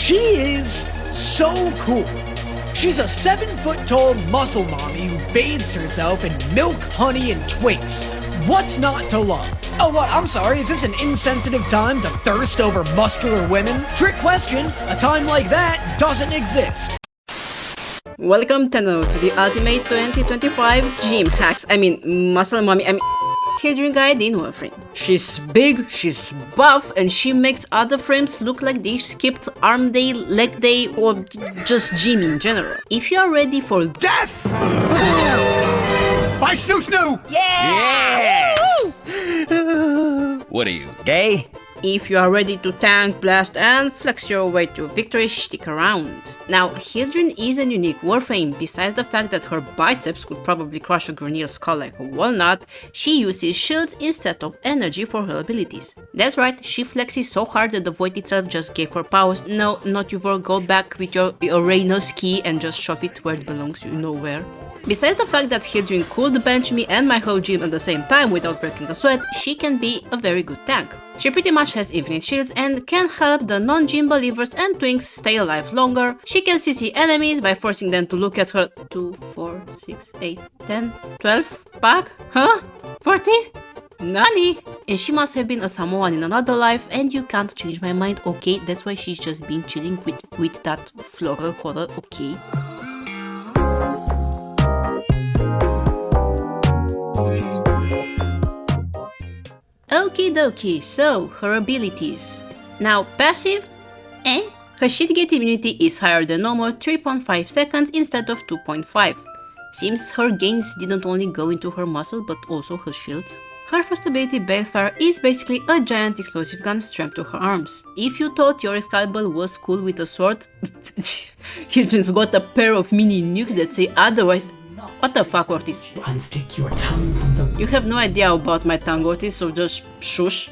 She is so cool. She's a 7-foot-tall muscle mommy who bathes herself in milk, honey, and Twinks. What's not to love? Oh, what? I'm sorry, is this an insensitive time to thirst over muscular women? Trick question. A time like that doesn't exist. Welcome to the Ultimate 2025 Gym Hacks. Muscle Mommy. Hildryn guide in warframe. She's big, she's buff, and she makes other frames look like they skipped arm day, leg day, or just gym in general. If you are ready for death! By Snoo Snoo! Yeah! What are you, gay? If you are ready to tank, blast, and flex your way to victory, stick around. Now, Hildryn is a unique warframe. Besides the fact that her biceps could probably crush a Grenier's skull like a walnut, she uses shields instead of energy for her abilities. That's right, she flexes so hard that the void itself just gave her powers. No, not you will go back with your Uranus key and just shove it where it belongs, you know where. Besides the fact that Hildryn could bench me and my whole gym at the same time without breaking a sweat, she can be a very good tank. She pretty much has infinite shields and can help the non-gym believers and twinks stay alive longer. She can CC enemies by forcing them to look at her 2, 4, 6, 8, 10, 12 pack? Huh? 40? Nani? And she must have been a Samoan in another life, and you can't change my mind, okay? That's why she's just been chilling with that floral color, okay? Okie dokie, so her abilities. Now passive, her shit gate immunity is higher than normal, 3.5 seconds instead of 2.5. Seems her gains didn't only go into her muscle but also her shields. Her first ability, Balefire, is basically a giant explosive gun strapped to her arms. If you thought your Excalibur was cool with a sword, Hildryn's got a pair of mini nukes that say otherwise. What the fuck, Ortiz? Unstick your tongue from the... You have no idea about my tongue, Ortiz, so just shush.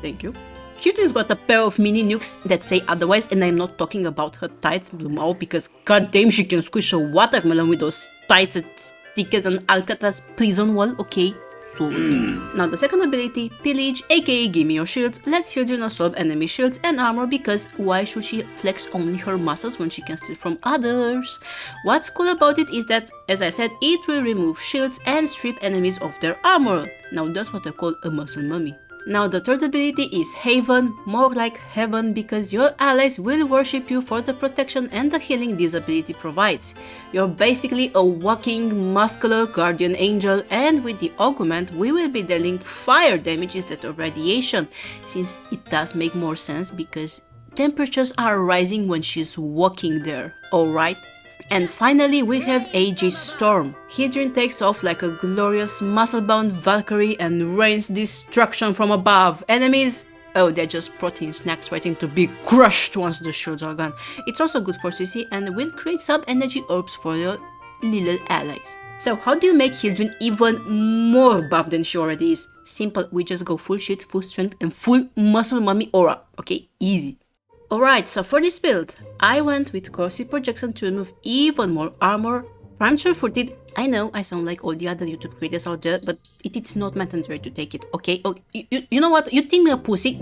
Thank you. Hildryn's got a pair of mini nukes that say otherwise, and I'm not talking about her tights, Blumao, because goddamn she can squish a watermelon with those tights and thick as an Alcatraz prison wall, okay? Now the second ability, Pillage, aka Gimme Your Shields, lets Hildryn absorb enemy shields and armor because why should she flex only her muscles when she can steal from others? What's cool about it is that, as I said, it will remove shields and strip enemies of their armor. Now that's what I call a muscle mummy. Now the third ability is Haven, more like heaven, because your allies will worship you for the protection and the healing this ability provides. You're basically a walking muscular guardian angel, and with the augment we will be dealing fire damage instead of radiation, since it does make more sense because temperatures are rising when she's walking there, alright? And finally we have Aegis Storm. Hildryn takes off like a glorious muscle-bound Valkyrie and rains destruction from above. Enemies? Oh, they're just protein snacks waiting to be crushed once the shields are gone. It's also good for CC and will create some energy orbs for your little allies. So how do you make Hildryn even more buff than she already is? Simple, we just go full shit, full strength and full muscle mummy aura. Okay, easy. Alright, so for this build, I went with corrosive projection to remove even more armor. Prime Sure-Footed, I know I sound like all the other YouTube creators out there, but it's not mandatory to take it, okay? You know what, you think me a pussy?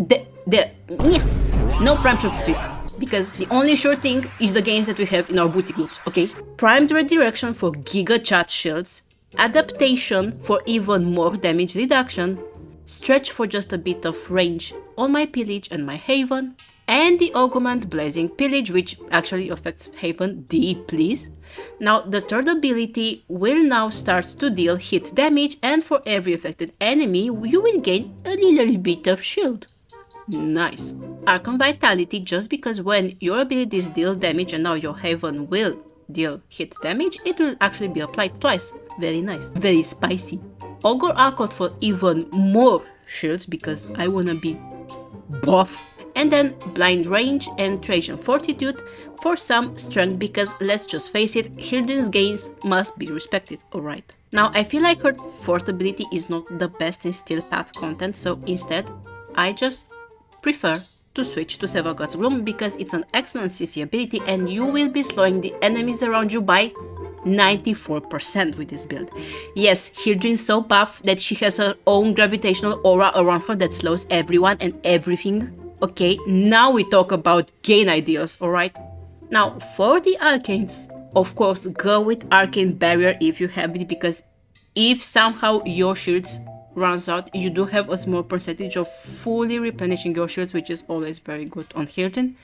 No Prime Sure-Footed, because the only sure thing is the gains that we have in our boutique loots, okay? Primed Redirection for Giga Chat Shields, Adaptation for even more damage reduction, Stretch for just a bit of range on my Pillage and my Haven, and the Augment Blazing Pillage, which actually affects Haven deeply. Now the third ability will now start to deal hit damage, and for every affected enemy you will gain a little bit of shield. Nice. Archon Vitality, just because when your abilities deal damage and now your Haven will deal hit damage, it will actually be applied twice. Very nice. Very spicy. Ogre Arcot for even more shields because I wanna be buff. And then Blind Range and Trajan Fortitude for some strength because let's just face it, Hildryn's gains must be respected, alright. Now I feel like her fourth ability is not the best in Steel Path content, so instead I just prefer to switch to Several Gods Gloom because it's an excellent CC ability and you will be slowing the enemies around you by 94% with this build. Yes, Hildryn's so buff that she has her own gravitational aura around her that slows everyone and everything Okay, now we talk about gain ideas, alright? Now, for the arcanes, of course, go with Arcane Barrier if you have it, because if somehow your shields runs out, you do have a small percentage of fully replenishing your shields, which is always very good on Hildryn.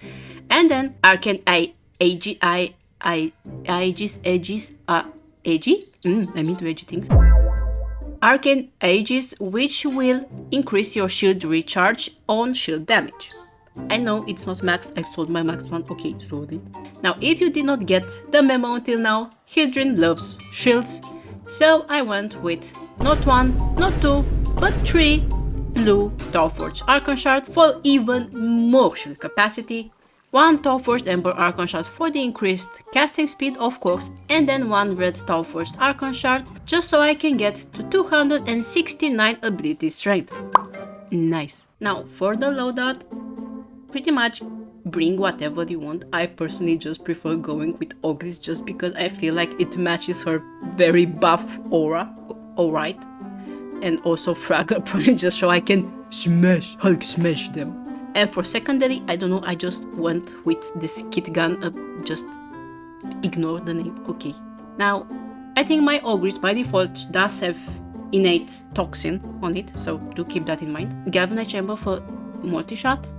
And then Arcane Aegis, I mean to edgy things. Arcane Aegis, which will increase your shield recharge on shield damage. I know it's not maxed, I've sold my max one, okay, sorry. Now, if you did not get the memo until now, Hildryn loves shields, so I went with not 1, not 2, but 3 blue Tallforged Archon Shards for even more shield capacity, 1 Tallforged Ember Archon Shard for the increased casting speed, of course, and then 1 red Tallforged Archon Shard, just so I can get to 269 ability strength. Nice. Now, for the loadout, pretty much bring whatever you want. I personally just prefer going with Ogris just because I feel like it matches her very buff aura, alright? And also Fraggle Prime just so I can Hulk smash them. And for secondary, I don't know, I just went with this kit gun, just ignore the name, okay. Now, I think my Ogris by default does have innate toxin on it, so do keep that in mind. Galvanized Chamber for multi-shot,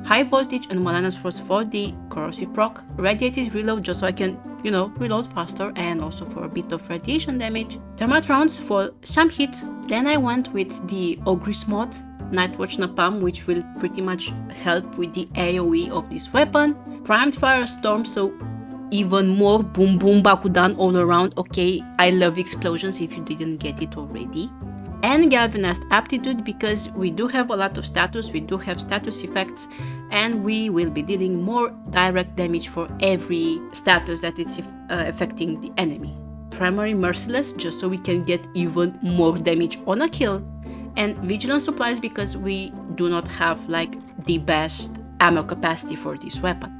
High Voltage and Maligner's Force for the corrosive proc, Radiated Reload just so I can, you know, reload faster and also for a bit of radiation damage, Thermite Rounds for some hit. Then I went with the Ogris mod, Nightwatch Napalm, which will pretty much help with the AoE of this weapon, Primed Firestorm, so even more boom boom bakudan all around. Okay, I love explosions if you didn't get it already. And Galvanized Aptitude because we do have a lot of status, we do have status effects, and we will be dealing more direct damage for every status that it's affecting the enemy. Primary Merciless just so we can get even more damage on a kill, and Vigilant Supplies because we do not have like the best ammo capacity for this weapon.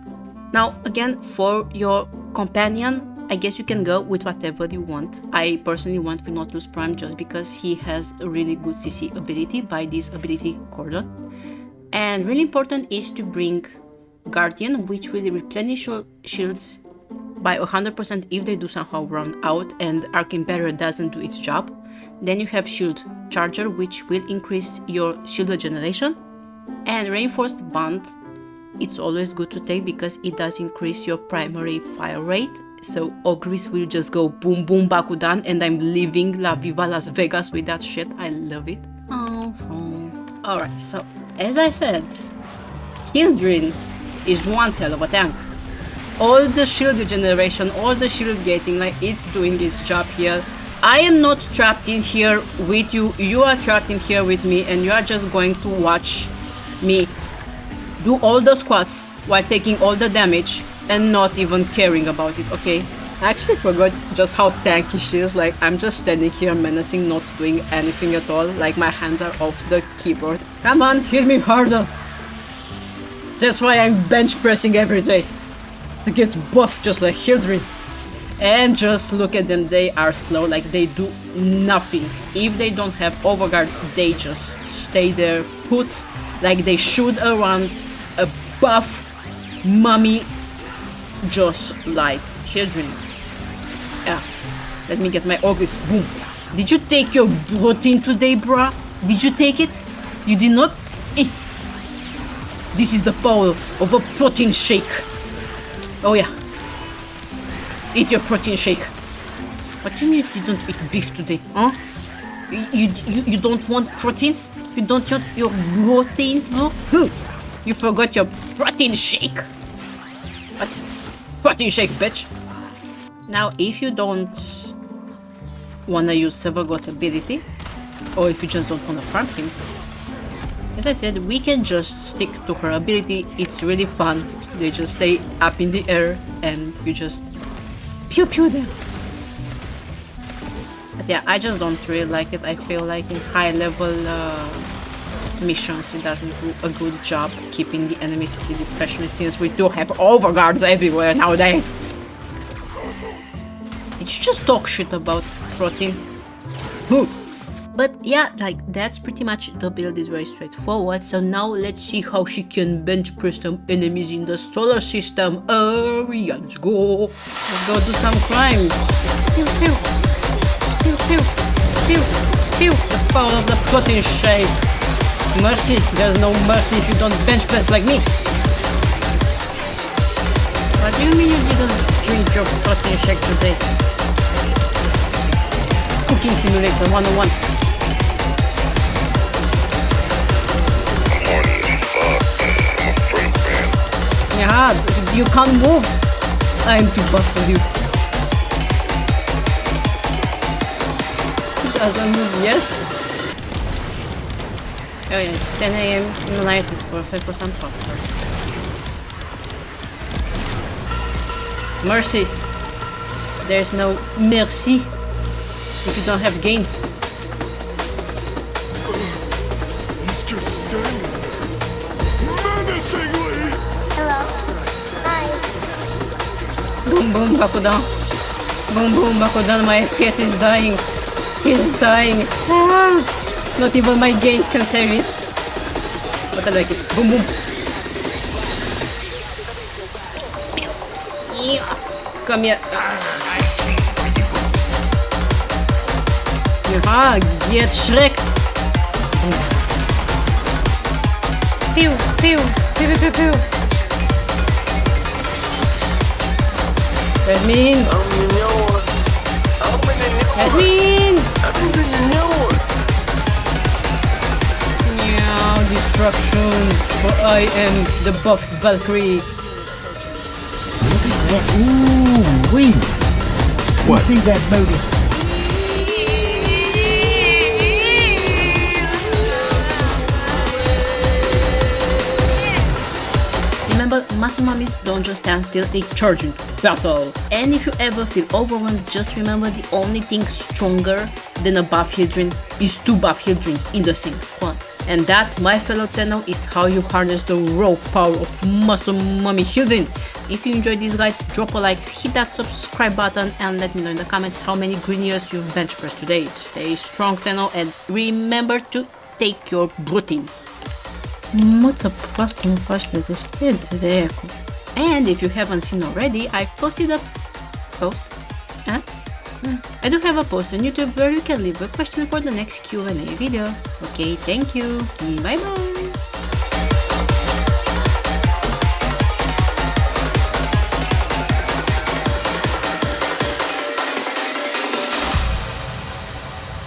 Now again, for your companion, I guess you can go with whatever you want. I personally went with Nautilus Prime just because he has a really good CC ability by this ability Cordon. And really important is to bring Guardian, which will replenish your shields by 100% if they do somehow run out and Arcane Barrier doesn't do its job. Then you have Shield Charger, which will increase your shield regeneration. And Reinforced Bond, it's always good to take because it does increase your primary fire rate. So Ogris will just go boom boom bakudan and I'm living La Viva Las Vegas with that shit. I love it. Alright, so as I said, Hildryn is one hell of a tank. All the shield regeneration, all the shield gating, like it's doing its job here. I am not trapped in here with you, you are trapped in here with me and you are just going to watch me do all the squats while taking all the damage and not even caring about it, okay? I actually forgot just how tanky she is, like I'm just standing here menacing, not doing anything at all, like my hands are off the keyboard. Come on, hit me harder! That's why I'm bench pressing every day. To get buff just like Hildryn. And just look at them, they are slow, like they do nothing. If they don't have overguard, they just stay there, put, like they should around a buff mummy just like Hildryn. Yeah, let me get my Ogris. Boom. Did you take your protein today, bruh? Did you take it? You did not? Eh. This is the power of a protein shake. Oh yeah. Eat your protein shake. But you didn't eat beef today, huh? You don't want proteins? You don't want your proteins, bro? You forgot your protein shake. What? Protein shake, bitch. Now, if you don't wanna use Silvergoat's ability, or if you just don't wanna farm him, as I said, we can just stick to her ability. It's really fun. They just stay up in the air and you just pew pew them. But yeah, I just don't really like it. I feel like in high level missions it doesn't do a good job keeping the enemy CC, especially since we do have overguards everywhere nowadays. Did you just talk shit about protein? But yeah, like that's pretty much the build is very straightforward. So now let's see how she can bench press some enemies in the solar system. Yeah, let's go. Let's go do some crime. Pew pew. Pew pew. Pew pew. The power of the protein shake. Mercy. There's no mercy if you don't bench press like me. What do you mean you didn't drink your protein shake today? Cooking Simulator 101. Yeah, you can't move. I'm too buff for you. Doesn't move, yes? Oh yeah, it's 10 AM in the night, it's perfect for some popcorn. Mercy. There's no mercy if you don't have gains. He's just standing there, menacingly. Hello. Hi. Boom boom Bakudan. Boom boom Bakudan, my FPS is dying. He's dying. Ah, not even my gains can save it. But I like it. Boom boom. Yeah. Come here. Yeah, get shreked. Pew pew pew pew pew pew. Admin! Admin! Yeah, destruction, for I am the buff Valkyrie. Ooh, wait. What? See that motive? Remember, muscle mummies don't just stand still, they charge into battle. And if you ever feel overwhelmed, just remember the only thing stronger than a buff Hildryn is 2 buff Hildryns in the same squad. And that, my fellow Tenno, is how you harness the raw power of muscle mummy Hildryn. If you enjoyed this guide, drop a like, hit that subscribe button, and let me know in the comments how many green years you've bench pressed today. Stay strong, Tenno, and remember to take your protein. Mă-ți proastă îmi faci de deștept de eco. And if you haven't seen already, I've posted a post. I do have a post on YouTube where you can leave a question for the next Q&A video. Okay, thank you. Bye bye.